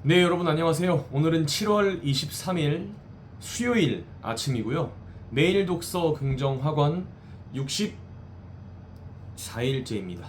네, 여러분 안녕하세요. 오늘은 7월 23일 수요일 아침이고요. 매일 독서 긍정 학원 64일째입니다.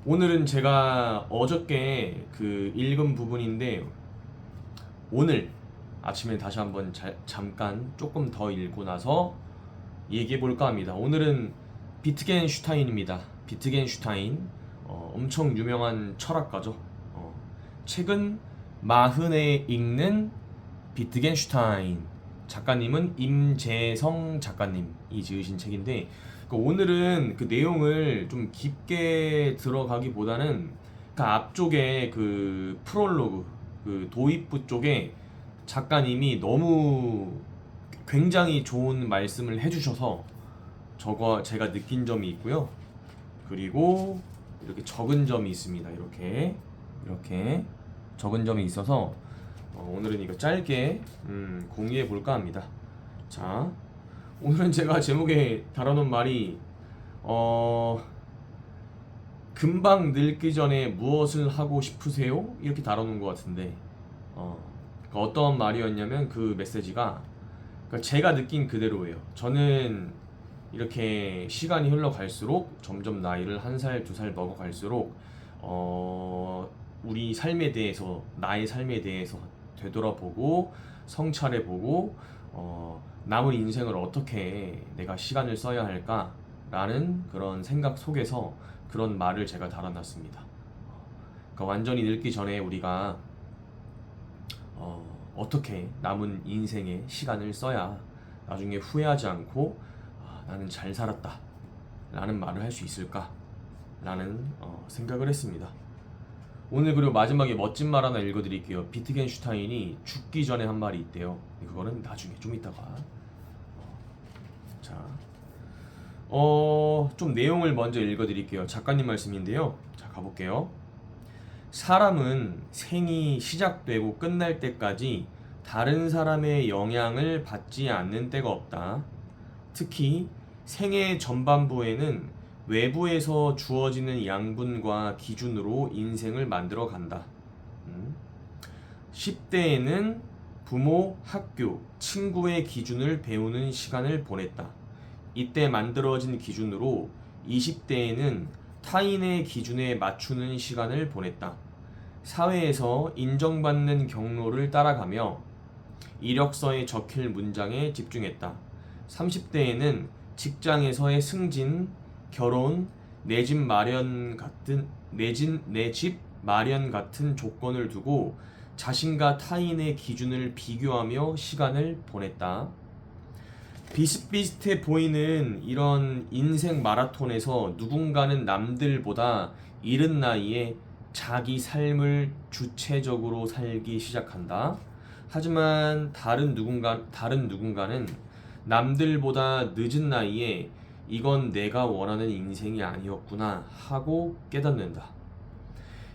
오늘은 제가 어저께 읽은 부분인데 오늘 아침에 다시 한번 잠깐 조금 더 읽고 나서 얘기해 볼까 합니다. 오늘은 비트겐슈타인입니다. 비트겐슈타인, 엄청 유명한 철학가죠. 책은 마흔에 읽는 비트겐슈타인, 작가님은 임재성 작가님이 지으신 책인데, 오늘은 그 내용을 좀 깊게 들어가기보다는 그 앞쪽에 그 프롤로그, 그 도입부 쪽에 작가님이 너무 굉장히 좋은 말씀을 해주셔서 저거 제가 느낀 점이 있고요. 그리고 이렇게 적은 점이 있습니다. 이렇게 적은 점이 있어서 오늘은 이거 짧게 공유해 볼까 합니다. 자, 오늘은 제가 제목에 달아놓은 말이 금방 늙기 전에 무엇을 하고 싶으세요? 이렇게 달아놓은 것 같은데 그러니까 어떤 말이었냐면 그 메시지가, 그러니까 제가 느낀 그대로예요. 저는 이렇게 시간이 흘러갈수록 점점 나이를 한 살, 두 살 먹어갈수록 우리 삶에 대해서, 나의 삶에 대해서 되돌아보고 성찰해보고 남은 인생을 어떻게 내가 시간을 써야 할까라는 그런 생각 속에서 그런 말을 제가 달아놨습니다. 그러니까 완전히 늙기 전에 우리가 어떻게 남은 인생에 시간을 써야 나중에 후회하지 않고 나는 잘 살았다 라는 말을 할 수 있을까 라는 생각을 했습니다. 오늘 그리고 마지막에 멋진 말 하나 읽어드릴게요. 비트겐슈타인이 죽기 전에 한 말이 있대요. 그거는 나중에 좀 이따가. 자, 좀 내용을 먼저 읽어드릴게요. 작가님 말씀인데요. 자, 가볼게요. 사람은 생이 시작되고 끝날 때까지 다른 사람의 영향을 받지 않는 때가 없다. 특히 생애 전반부에는 외부에서 주어지는 양분과 기준으로 인생을 만들어 간다. 10대에는 부모, 학교, 친구의 기준을 배우는 시간을 보냈다. 이때 만들어진 기준으로 20대에는 타인의 기준에 맞추는 시간을 보냈다. 사회에서 인정받는 경로를 따라가며 이력서에 적힐 문장에 집중했다. 30대에는 직장에서의 승진, 결혼, 내 집 마련 같은 조건을 두고 자신과 타인의 기준을 비교하며 시간을 보냈다. 비슷비슷해 보이는 이런 인생 마라톤에서 누군가는 남들보다 이른 나이에 자기 삶을 주체적으로 살기 시작한다. 하지만 다른 누군가는 남들보다 늦은 나이에 이건 내가 원하는 인생이 아니었구나 하고 깨닫는다.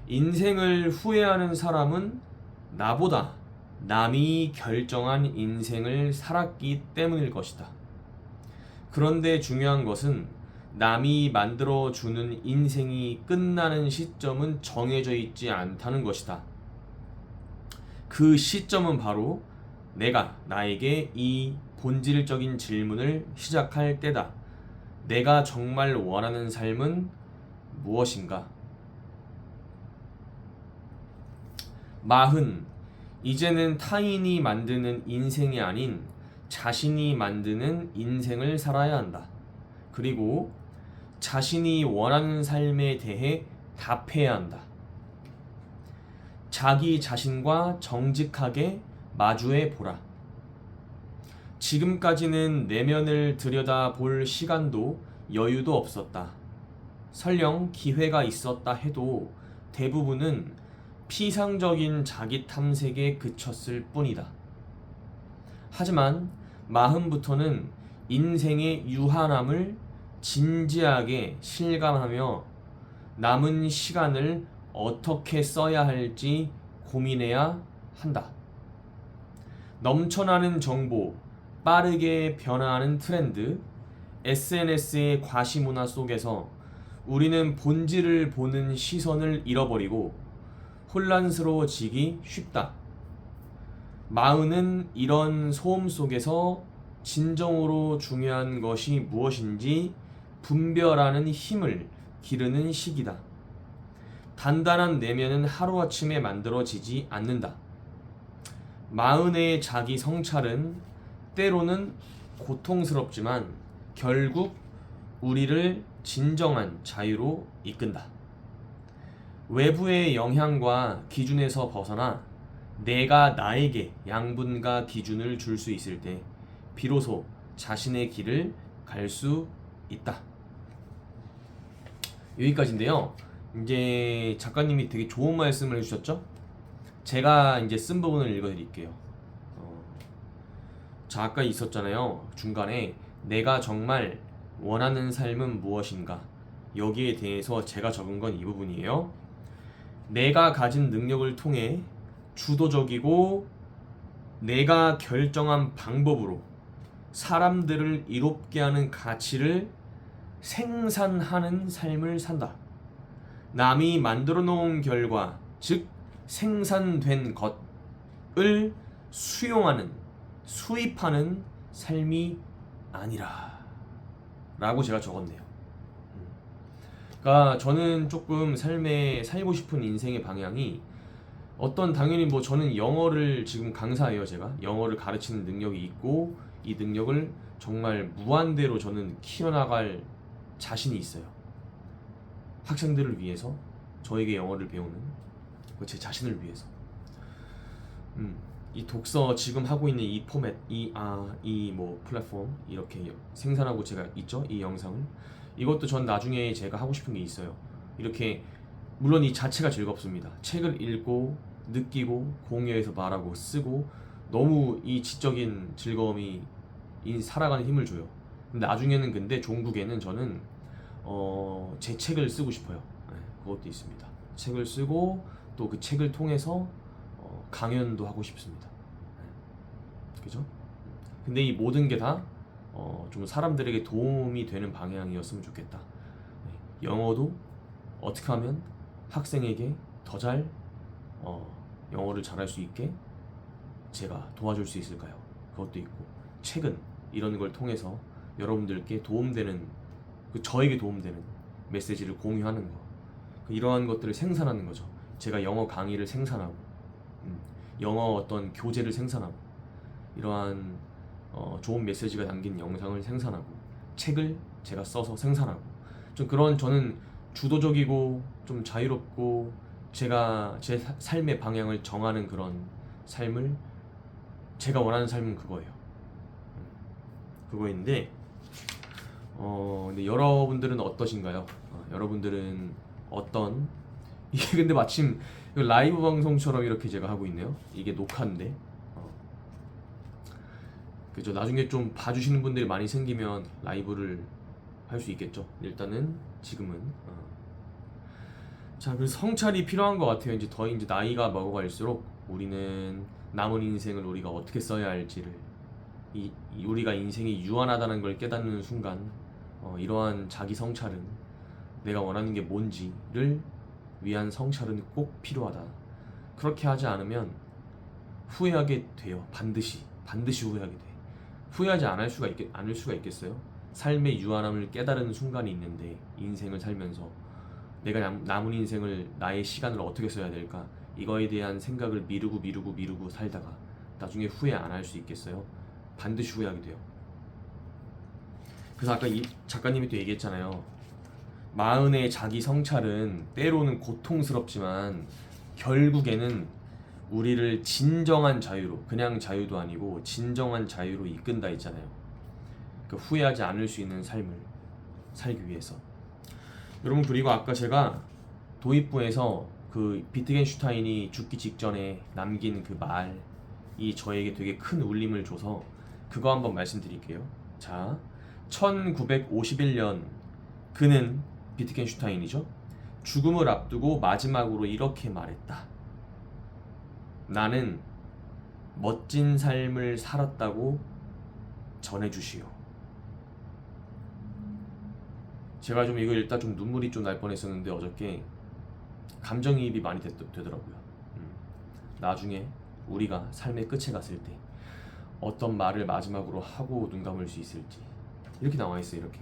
인생을 후회하는 사람은 나보다 남이 결정한 인생을 살았기 때문일 것이다. 그런데 중요한 것은 남이 만들어주는 인생이 끝나는 시점은 정해져 있지 않다는 것이다. 그 시점은 바로 내가 나에게 이 본질적인 질문을 시작할 때다. 내가 정말 원하는 삶은 무엇인가? 40. 이제는 타인이 만드는 인생이 아닌 자신이 만드는 인생을 살아야 한다. 그리고 자신이 원하는 삶에 대해 답해야 한다. 자기 자신과 정직하게 마주해 보라. 지금까지는 내면을 들여다볼 시간도 여유도 없었다. 설령 기회가 있었다 해도 대부분은 피상적인 자기 탐색에 그쳤을 뿐이다. 하지만 마흔부터는 인생의 유한함을 진지하게 실감하며 남은 시간을 어떻게 써야 할지 고민해야 한다. 넘쳐나는 정보, 빠르게 변화하는 트렌드, SNS의 과시문화 속에서 우리는 본질을 보는 시선을 잃어버리고 혼란스러워지기 쉽다. 마흔은 이런 소음 속에서 진정으로 중요한 것이 무엇인지 분별하는 힘을 기르는 시기다. 단단한 내면은 하루아침에 만들어지지 않는다. 마흔의 자기 성찰은 때로는 고통스럽지만 결국 우리를 진정한 자유로 이끈다. 외부의 영향과 기준에서 벗어나 내가 나에게 양분과 기준을 줄 수 있을 때 비로소 자신의 길을 갈 수 있다. 여기까지인데요. 이제 작가님이 되게 좋은 말씀을 해주셨죠? 제가 이제 쓴 부분을 읽어드릴게요. 자, 아까 있었잖아요. 중간에 내가 정말 원하는 삶은 무엇인가? 여기에 대해서 제가 적은 건 이 부분이에요. 내가 가진 능력을 통해 주도적이고 내가 결정한 방법으로 사람들을 이롭게 하는 가치를 생산하는 삶을 산다. 남이 만들어 놓은 결과, 즉 생산된 것을 수용하는, 수입하는 삶이 아니라 라고 제가 적었네요. 그러니까 저는 조금 삶에 살고 싶은 인생의 방향이 당연히 뭐 저는 영어를 지금 강사예요. 제가 영어를 가르치는 능력이 있고 이 능력을 정말 무한대로 저는 키워나갈 자신이 있어요. 학생들을 위해서, 저에게 영어를 배우는 제 자신을 위해서. 이 독서 지금 하고 있는 이 포맷, 이 뭐 플랫폼 이렇게 생산하고 제가 있죠. 이 영상을. 이것도 전 나중에 제가 하고 싶은 게 있어요. 이렇게 물론 이 자체가 즐겁습니다. 책을 읽고 느끼고 공유해서 말하고 쓰고 너무 이 지적인 즐거움이 살아가는 힘을 줘요. 근데 나중에는 근데 종국에는 저는 제 책을 쓰고 싶어요. 네, 그것도 있습니다. 책을 쓰고 또 그 책을 통해서 강연도 하고 싶습니다. 네. 그죠? 근데 이 모든 게 다 좀 사람들에게 도움이 되는 방향이었으면 좋겠다. 네. 영어도 어떻게 하면 학생에게 더 잘 영어를 잘할 수 있게 제가 도와줄 수 있을까요? 그것도 있고, 책은 이런 걸 통해서 여러분들께 도움되는, 저에게 도움되는 메시지를 공유하는 거, 이러한 것들을 생산하는 거죠. 제가 영어 강의를 생산하고 영어 어떤 교재를 생산하고 이러한 좋은 메시지가 담긴 영상을 생산하고 책을 제가 써서 생산하고, 좀 그런, 저는 주도적이고 좀 자유롭고 제가 제 삶의 방향을 정하는 그런 삶을, 제가 원하는 삶은 그거예요. 그거인데 근데 여러분들은 어떠신가요? 여러분들은 이게 근데 마침 라이브 방송처럼 이렇게 제가 하고 있네요. 이게 녹화인데 그죠? 나중에 좀 봐주시는 분들이 많이 생기면 라이브를 할 수 있겠죠. 일단은 지금은 자, 그래서 성찰이 필요한 것 같아요. 이제 나이가 먹어갈수록 우리는 남은 인생을 우리가 어떻게 써야 할지를, 우리가 인생이 유한하다는 걸 깨닫는 순간 이러한 자기 성찰은, 내가 원하는 게 뭔지를 위한 성찰은 꼭 필요하다. 그렇게 하지 않으면 후회하게 돼요. 반드시 후회하게 돼. 후회하지 않을 수가 있겠어요? 삶의 유한함을 깨달은 순간이 있는데, 인생을 살면서 내가 남은 인생을, 나의 시간을 어떻게 써야 될까, 이거에 대한 생각을 미루고 살다가 나중에 후회 안 할 수 있겠어요? 반드시 후회하게 돼요. 그래서 아까 이 작가님이 또 얘기했잖아요. 마흔의 자기 성찰은 때로는 고통스럽지만 결국에는 우리를 진정한 자유로, 그냥 자유도 아니고 진정한 자유로 이끈다 했잖아요. 그 후회하지 않을 수 있는 삶을 살기 위해서. 여러분, 그리고 아까 제가 도입부에서 그 비트겐슈타인이 죽기 직전에 남긴 그 말이 저에게 되게 큰 울림을 줘서 그거 한번 말씀드릴게요. 자, 1951년 그는, 비트겐슈타인이죠, 죽음을 앞두고 마지막으로 이렇게 말했다. 나는 멋진 삶을 살았다고 전해주시오. 제가 좀 이거 읽다 좀 눈물이 좀 날 뻔했었는데 어저께 감정이입이 많이 되더라고요. 나중에 우리가 삶의 끝에 갔을 때 어떤 말을 마지막으로 하고 눈 감을 수 있을지 이렇게 나와 있어요. 이렇게.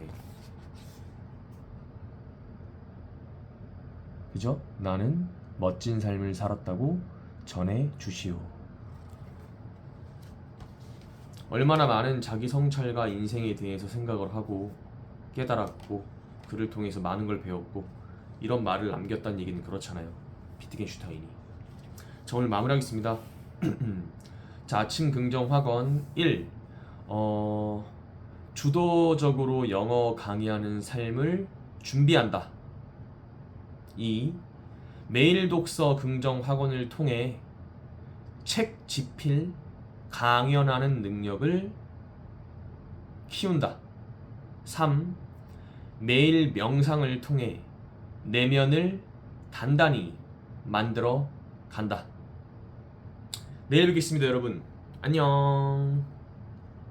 그죠? 나는 멋진 삶을 살았다고 전해 주시오. 얼마나 많은 자기 성찰과 인생에 대해서 생각을 하고 깨달았고 그를 통해서 많은 걸 배웠고 이런 말을 남겼다는 얘기는 그렇잖아요. 비트겐슈타인이. 자, 오늘 마무리하겠습니다. 자, 아침 긍정 확언 1. 주도적으로 영어 강의하는 삶을 준비한다. 2. 매일 독서 긍정 학원을 통해 책 집필, 강연하는 능력을 키운다. 3. 매일 명상을 통해 내면을 단단히 만들어 간다. 내일 뵙겠습니다, 여러분. 안녕.